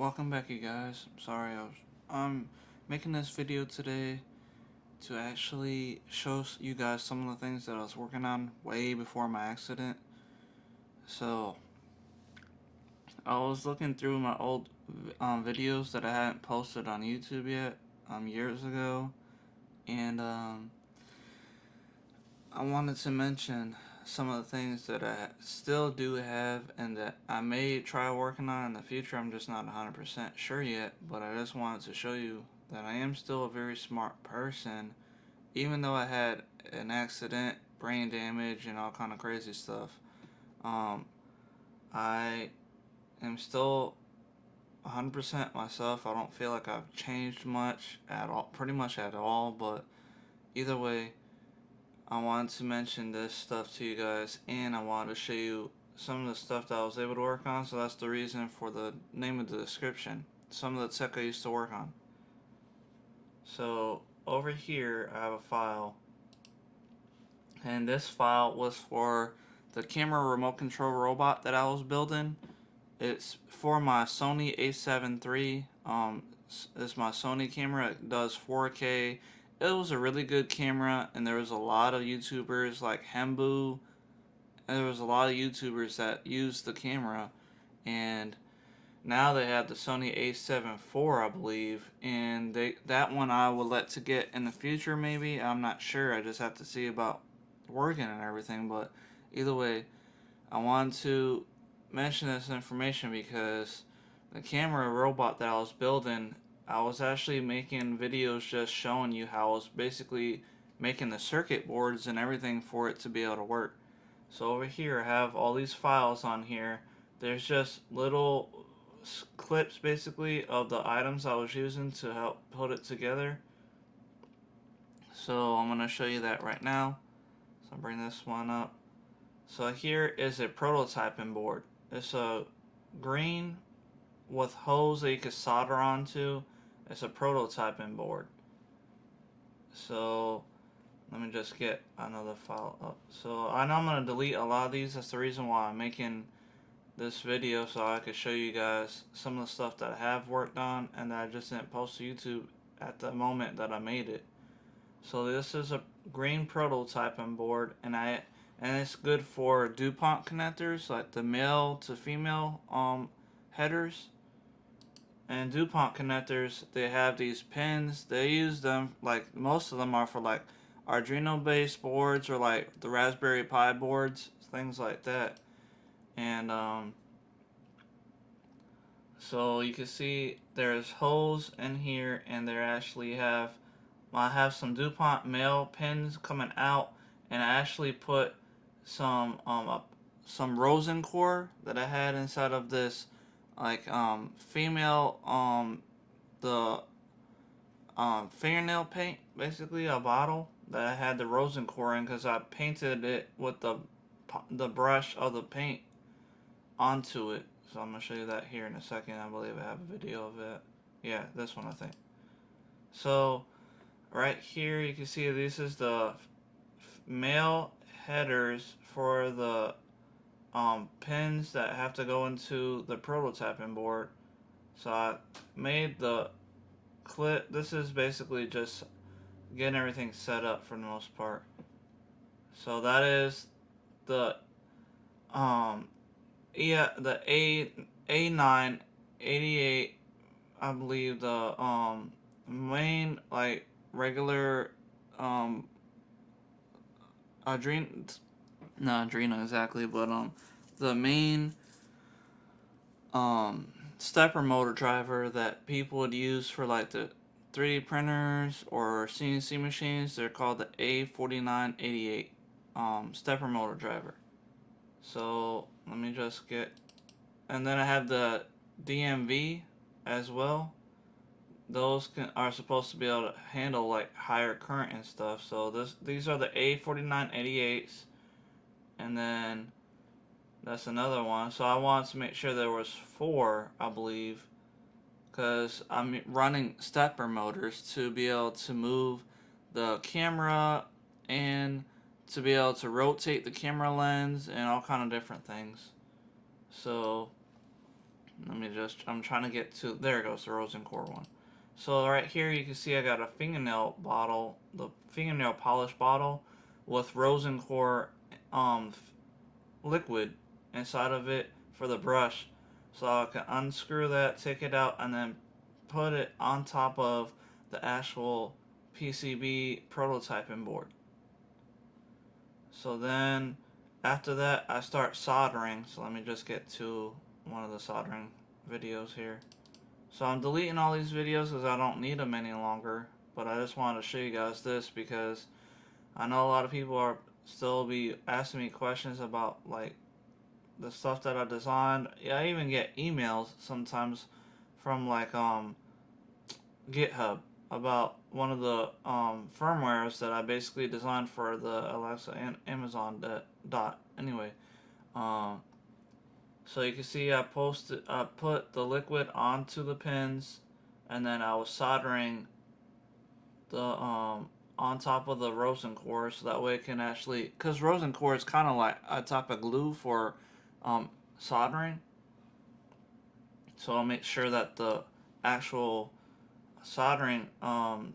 Welcome back, you guys. Sorry, I'm making this video today to actually show you guys some of the things that I was working on way before my accident. So I was looking through my old videos that I hadn't posted on YouTube yet years ago, and I wanted to mention some of the things that I still do have and that I may try working on in the future. I'm just not 100% sure yet, but I just wanted to show you that I am still a very smart person, even though I had an accident, brain damage, and all kind of crazy stuff. Um, I am still 100% myself. I don't feel like I've changed much at all, pretty much at all, but either way, I wanted to mention this stuff to you guys, and I wanted to show you some of the stuff that I was able to work on, so that's the reason for the name of the description. Some of the tech I used to work on. So, over here, I have a file, and this file was for the camera remote control robot that I was building. It's for my Sony a7 III. It's my Sony camera. It does 4K. It was a really good camera, and there was a lot of YouTubers like Hembu, and there was a lot of YouTubers that used the camera, and now they have the Sony a7 IV, I believe, and that one I will let to get in the future maybe. I'm not sure. I just have to see about working and everything, but either way, I wanted to mention this information because the camera robot that I was building, I was actually making videos just showing you how I was basically making the circuit boards and everything for it to be able to work. So over here I have all these files on here. There's just little clips basically of the items I was using to help put it together. So I'm going to show you that right now. So I'll bring this one up. So here is a prototyping board. It's a green with holes that you can solder onto. It's a prototyping board. So let me just get another file up. So I know I'm going to delete a lot of these. That's the reason why I'm making this video, so I could show you guys some of the stuff that I have worked on and that I just didn't post to YouTube at the moment that I made it. So this is a green prototyping board, and it's good for DuPont connectors, like the male to female headers. And DuPont connectors, they have these pins. They use them, like most of them are for like Arduino based boards or like the Raspberry Pi boards, things like that. And so you can see there's holes in here, and there actually I have some DuPont male pins coming out, and I actually put some rosin core that I had inside of this like female the fingernail paint, basically a bottle that I had the rosin core in because I painted it with the brush of the paint onto it. So I'm gonna show you that here in a second. I believe I have a video of it. Yeah, this one I think. So right here you can see this is the male headers for the pins that have to go into the prototyping board. So I made the clip. This is basically just getting everything set up for the most part. So that is the the A988, I believe, the main like regular Adreno, not Adreno exactly, but the main stepper motor driver that people would use for like the 3D printers or CNC machines. They're called the A4988 stepper motor driver. So let me just get, and then I have the DMV as well. Those are supposed to be able to handle like higher current and stuff. So these are the A4988s, and then that's another one. So I wanted to make sure there was 4, I believe, because I'm running stepper motors to be able to move the camera and to be able to rotate the camera lens and all kind of different things. So I'm trying to get to, there it goes, the rosin core one. So right here you can see I got a fingernail bottle, the fingernail polish bottle with rosin core liquid inside of it for the brush. So I can unscrew that, take it out, and then put it on top of the actual PCB prototyping board. So then after that I start soldering. So let me just get to one of the soldering videos here. So I'm deleting all these videos because I don't need them any longer, but I just wanted to show you guys this because I know a lot of people are still be asking me questions about like the stuff that I designed. Yeah, I even get emails sometimes from like GitHub about one of the firmwares that I basically designed for the Alexa and Amazon dot. Anyway, um, so you can see I put the liquid onto the pins, and then I was soldering the on top of the rosin core, so that way it can actually, because rosin core is kind of like a type of glue for um, soldering. So I'll make sure that the actual soldering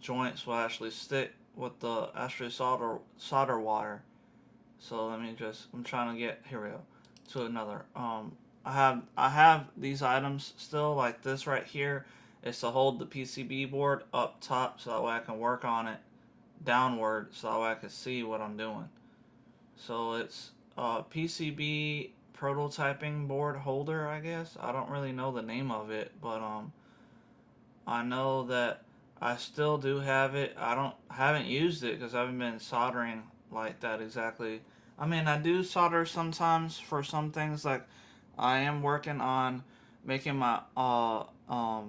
joints will actually stick with the actual solder wire. So let me just, I'm trying to get, here we go, to another. I have these items still, like this right here. It's to hold the PCB board up top so that way I can work on it downward so that way I can see what I'm doing. So it's a PCB prototyping board holder, I guess. I don't really know the name of it, but I know that I still do have it. Haven't used it because I haven't been soldering like that exactly. I mean, I do solder sometimes for some things. Like I am working on making my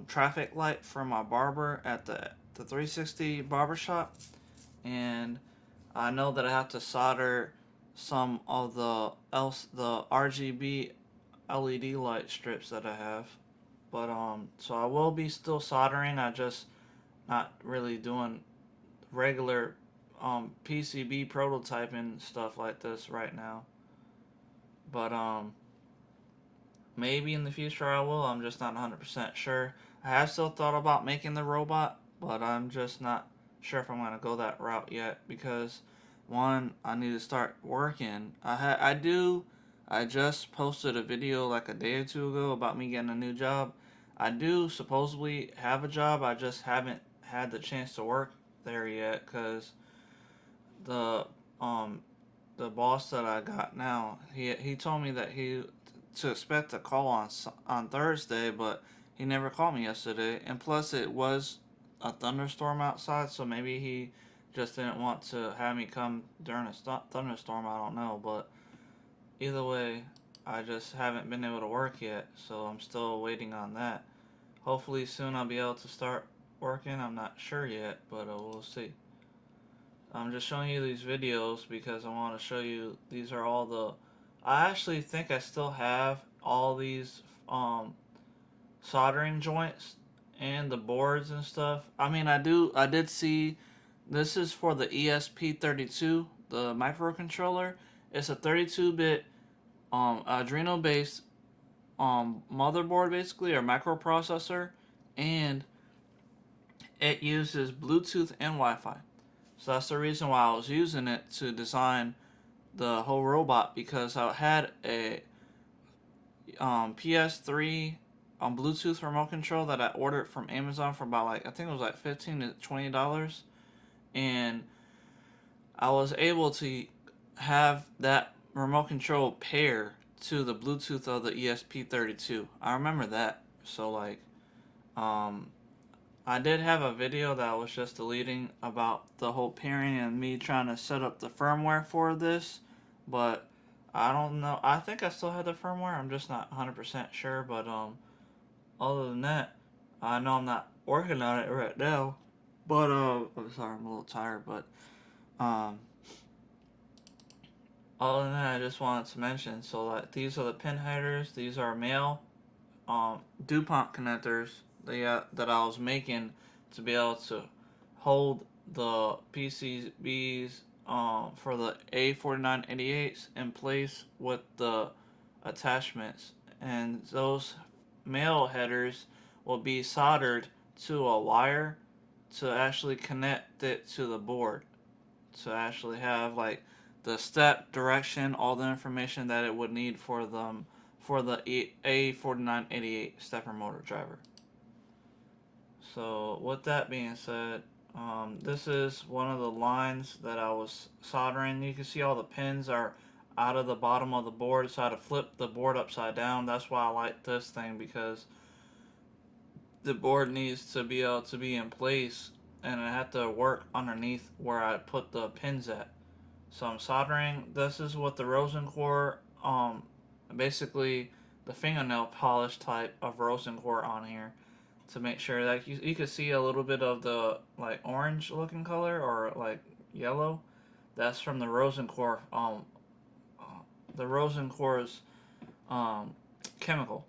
traffic light for my barber at the 360 barbershop, and I know that I have to solder some of the RGB LED light strips that I have. But so I will be still soldering. I just not really doing regular PCB prototyping stuff like this right now. But maybe in the future I will. I'm just not 100% sure. I have still thought about making the robot, but I'm just not sure if I'm gonna go that route yet because one, I need to start working. I just posted a video like a day or two ago about me getting a new job. I do supposedly have a job. I just haven't had the chance to work there yet because the um the boss that I got now, he told me that he to expect a call on Thursday, but he never called me yesterday. And plus, it was a thunderstorm outside, so maybe he just didn't want to have me come during a thunderstorm. I don't know, but either way, I just haven't been able to work yet, so I'm still waiting on that. Hopefully soon I'll be able to start working. I'm not sure yet, but we'll see. I'm just showing you these videos because I want to show you these are all the. I actually think I still have all these soldering joints and the boards and stuff. I mean, I did see this is for the ESP32, the microcontroller. It's a 32-bit Adreno based motherboard basically, or microprocessor, and it uses Bluetooth and Wi-Fi. So that's the reason why I was using it to design the whole robot, because I had a PS3 Bluetooth remote control that I ordered from Amazon for about like, I think it was like $15 to $20, and I was able to have that remote control pair to the Bluetooth of the ESP32. I remember that. So like, um, I did have a video that I was just deleting about the whole pairing and me trying to set up the firmware for this, but I don't know. I think I still have the firmware. I'm just not 100% sure, but other than that, I know I'm not working on it right now. But I'm sorry, I'm a little tired, but um other than that, I just wanted to mention, so like these are the pin headers. These are male DuPont connectors that I was making to be able to hold the PCBs for the A4988s in place with the attachments, and those male headers will be soldered to a wire to actually connect it to the board, to actually have like the step, direction, all the information that it would need for the A4988 stepper motor driver. So with that being said, this is one of the lines that I was soldering. You can see all the pins are out of the bottom of the board, so I had to flip the board upside down. That's why I like this thing, because the board needs to be able to be in place, and I have to work underneath where I put the pins at. So I'm soldering. This is what the rosin core, basically the fingernail polish type of rosin core on here, to make sure that you can see a little bit of the like orange looking color or like yellow. That's from the rosin core. The rosin core's um, chemical.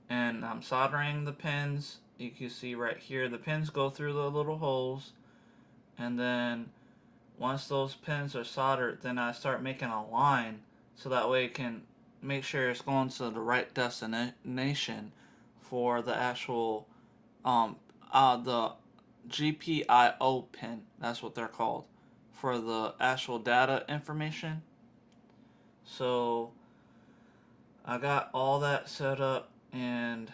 And I'm soldering the pins. You can see right here the pins go through the little holes, and then once those pins are soldered, then I start making a line so that way it can make sure it's going to the right destination for the actual the GPIO pin. That's what they're called, for the actual data information. So I got all that set up, and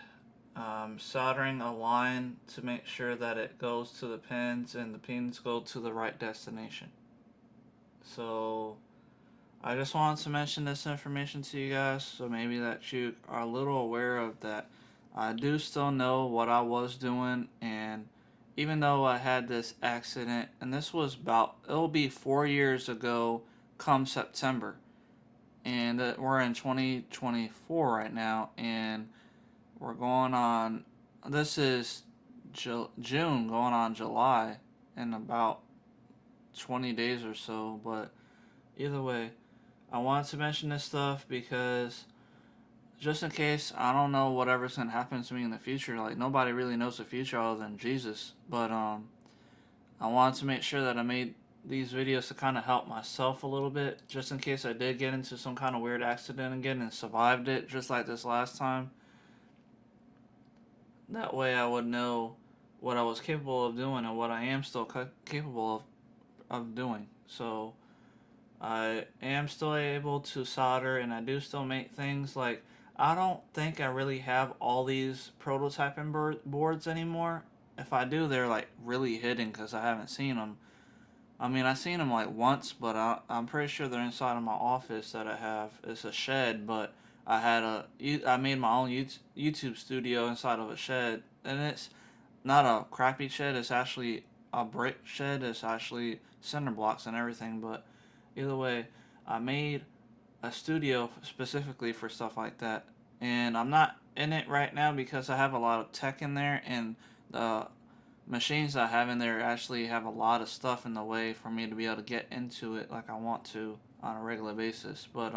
soldering a line to make sure that it goes to the pins and the pins go to the right destination. So I just wanted to mention this information to you guys, so maybe that you are a little aware of that. I do still know what I was doing, and even though I had this accident, and this was it'll be 4 years ago come September, and we're in 2024 right now, and we're going on, this is June going on July in about 20 days or so. But either way, I wanted to mention this stuff because just in case, I don't know whatever's going to happen to me in the future. Like, nobody really knows the future other than Jesus. But I wanted to make sure that I made these videos to kind of help myself a little bit, just in case I did get into some kind of weird accident again and survived it just like this last time. That way I would know what I was capable of doing and what I am still capable of doing. So I am still able to solder, and I do still make things. Like, I don't think I really have all these prototyping boards anymore. If I do, they're like really hidden because I haven't seen them. I mean, I've seen them like once, but I'm pretty sure they're inside of my office that I have. It's a shed, but I made my own YouTube studio inside of a shed, and it's not a crappy shed. It's actually a brick shed. It's actually cinder blocks and everything. But either way, I made a studio specifically for stuff like that, and I'm not in it right now because I have a lot of tech in there, and the machines I have in there actually have a lot of stuff in the way for me to be able to get into it like I want to on a regular basis. But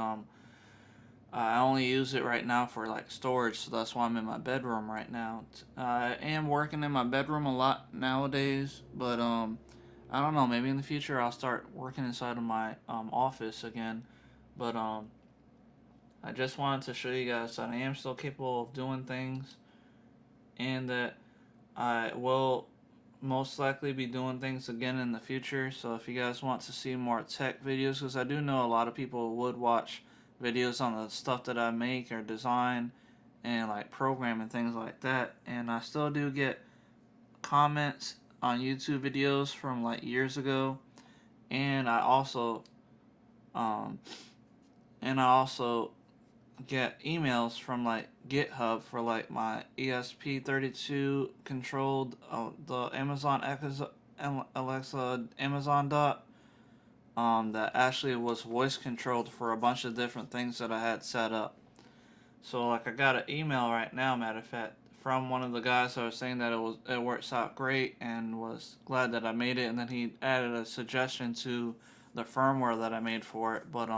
I only use it right now for like storage, so that's why I'm in my bedroom right now. I am working in my bedroom a lot nowadays, but I don't know, maybe in the future I'll start working inside of my office again. But I just wanted to show you guys that I am still capable of doing things, and that I will most likely be doing things again in the future. So if you guys want to see more tech videos, because I do know a lot of people would watch videos on the stuff that I make or design and like program and things like that, and I still do get comments on YouTube videos from like years ago, and I also um and I also get emails from like GitHub for like my ESP32 controlled the Amazon Alexa Amazon dot that actually was voice controlled for a bunch of different things that I had set up. So like I got an email right now, matter of fact, from one of the guys that was saying that it works out great and was glad that I made it, and then he added a suggestion to the firmware that I made for it. But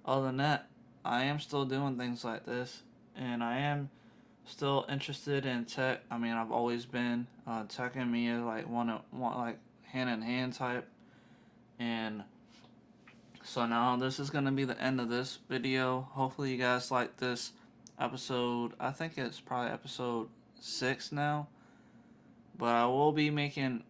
other than that, I am still doing things like this, and I am still interested in tech. I mean, I've always been. Tech and me is like one like hand in hand type, and so now this is gonna be the end of this video. Hopefully, you guys like this episode, I think it's probably episode 6 now. But I will be making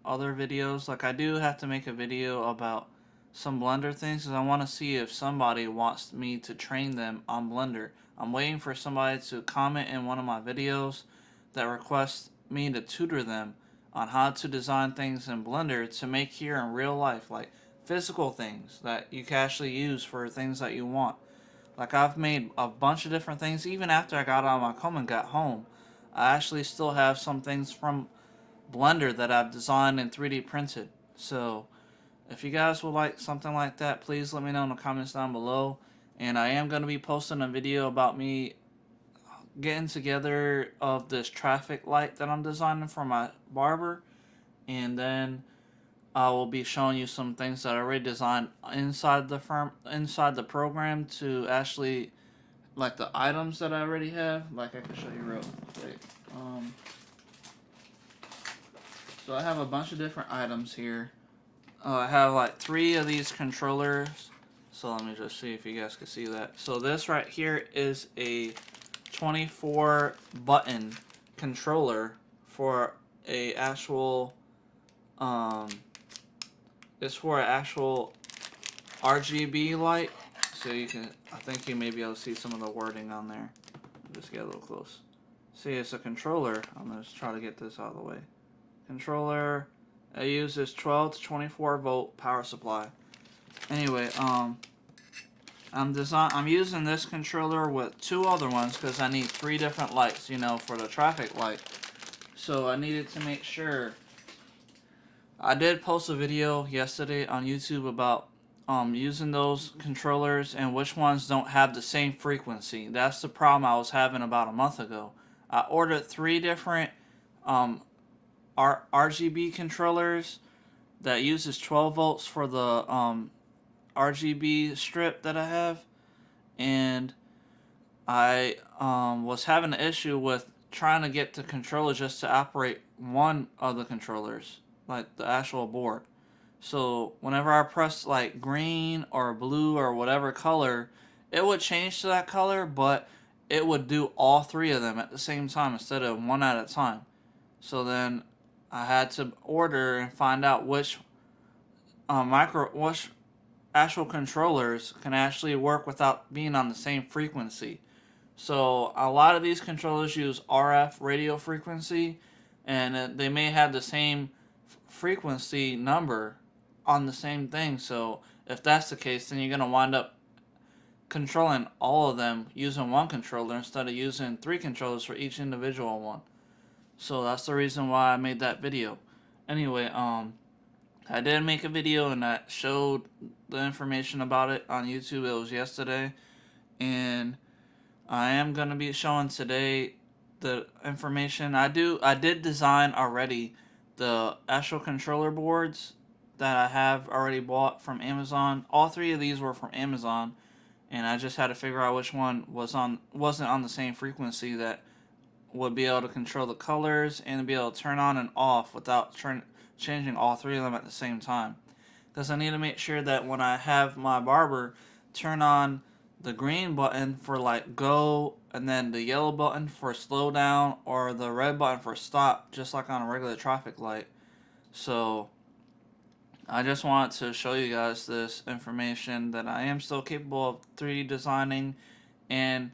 other videos. Like, I do have to make a video about some Blender things because I want to see if somebody wants me to train them on Blender. I'm waiting for somebody to comment in one of my videos that requests me to tutor them on how to design things in Blender to make here in real life, like physical things that you can actually use for things that you want. Like, I've made a bunch of different things even after I got out of my coma and got home. I actually still have some things from Blender that I've designed and 3D printed. So if you guys would like something like that, please let me know in the comments down below. And I am going to be posting a video about me getting together of this traffic light that I'm designing for my barber. And then I will be showing you some things that I already designed inside the program to actually, like the items that I already have. Like, I can show you real quick. So I have a bunch of different items here. I have like 3 of these controllers. So let me just see if you guys can see that. So this right here is a 24 button controller for a actual it's for an actual RGB light. So you can, I think you may be able to see some of the wording on there. Just get a little close. See, it's a controller. I'm gonna just try to get this out of the way. Controller. It uses 12 to 24 volt power supply. Anyway, I'm using this controller with 2 other ones because I need 3 different lights, you know, for the traffic light. So I needed to make sure. I did post a video yesterday on YouTube about using those controllers and which ones don't have the same frequency. That's the problem I was having about a month ago. I ordered 3 different RGB controllers that uses 12 volts for the RGB strip that I have, and I was having an issue with trying to get the controller just to operate one of the controllers, like the actual board. So whenever I press like green or blue or whatever color, it would change to that color, but it would do all 3 of them at the same time instead of one at a time. So then I had to order and find out which which actual controllers can actually work without being on the same frequency. So a lot of these controllers use RF radio frequency, and they may have the same frequency number on the same thing. So if that's the case, then you're gonna wind up controlling all of them using one controller instead of using 3 controllers for each individual one. So that's the reason why I made that video. Anyway, I did make a video and I showed the information about it on YouTube. It was yesterday, and I am gonna be showing today the information. I did design already the actual controller boards that I have already bought from Amazon. All 3 of these were from Amazon, and I just had to figure out which one wasn't on the same frequency that would be able to control the colors and be able to turn on and off without changing all 3 of them at the same time. Because I need to make sure that when I have my barber turn on the green button for like go, and then the yellow button for slow down, or the red button for stop, just like on a regular traffic light. So I just wanted to show you guys this information that I am still capable of 3D designing and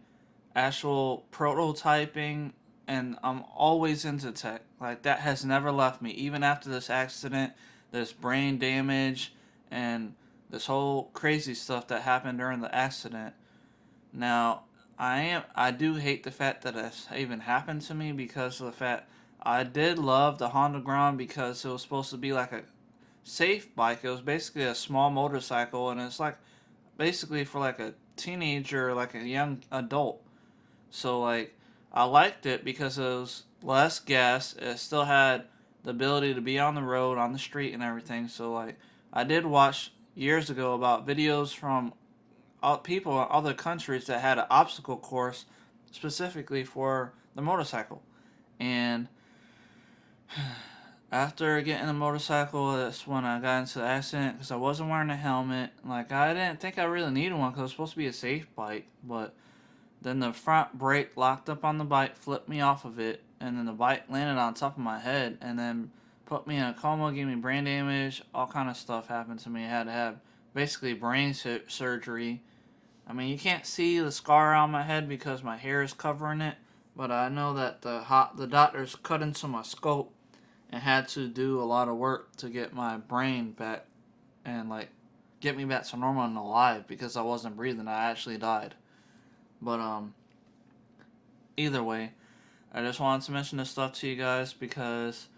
actual prototyping, and I'm always into tech. Like, that has never left me. Even after this accident, this brain damage, and this whole crazy stuff that happened during the accident. Now, I do hate the fact that this even happened to me, because of the fact I did love the Honda Ground because it was supposed to be like a safe bike. It was basically a small motorcycle, and it's like basically for like a teenager, like a young adult. So like, I liked it because it was less gas. It still had the ability to be on the road, on the street, and everything. So like, I did watch years ago about videos from people in other countries that had an obstacle course specifically for the motorcycle. And after getting a motorcycle, that's when I got into the accident because I wasn't wearing a helmet. Like, I didn't think I really needed one because it was supposed to be a safe bike, but Then the front brake locked up on the bike, flipped me off of it, and then the bike landed on top of my head, and then put me in a coma, gave me brain damage, all kind of stuff happened to me. I had to have basically brain surgery. I mean, you can't see the scar on my head because my hair is covering it, but I know that the doctors cut into my skull and had to do a lot of work to get my brain back and like get me back to normal and alive because I wasn't breathing. I actually died. But either way, I just wanted to mention this stuff to you guys because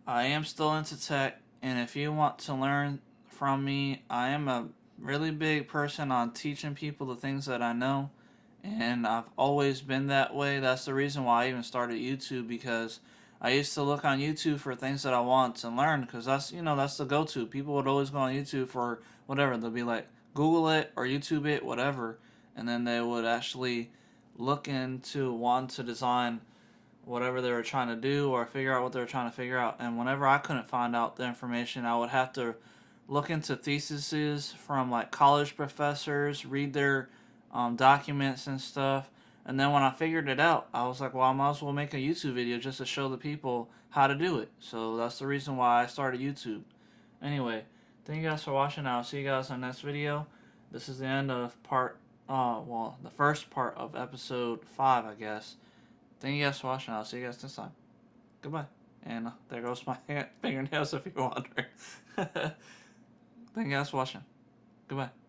I am still into tech, and if you want to learn from me, I am a really big person on teaching people the things that I know, and I've always been that way. That's the reason why I even started YouTube, because I used to look on YouTube for things that I want to learn, because that's the go-to. People would always go on YouTube for whatever. They'll be like, Google it or YouTube it, whatever, and then they would actually look into wanting to design whatever they were trying to do or figure out what they were trying to figure out. And whenever I couldn't find out the information, I would have to look into theses from like college professors, read their documents and stuff. And then when I figured it out, I was like, well, I might as well make a YouTube video just to show the people how to do it. So that's the reason why I started YouTube. Anyway, thank you guys for watching. I'll see you guys in the next video. This is the end of the first part of episode 5, I guess. Thank you guys for watching. I'll see you guys next time. Goodbye. And there goes my fingernails if you're wondering. Thank you guys for watching. Goodbye.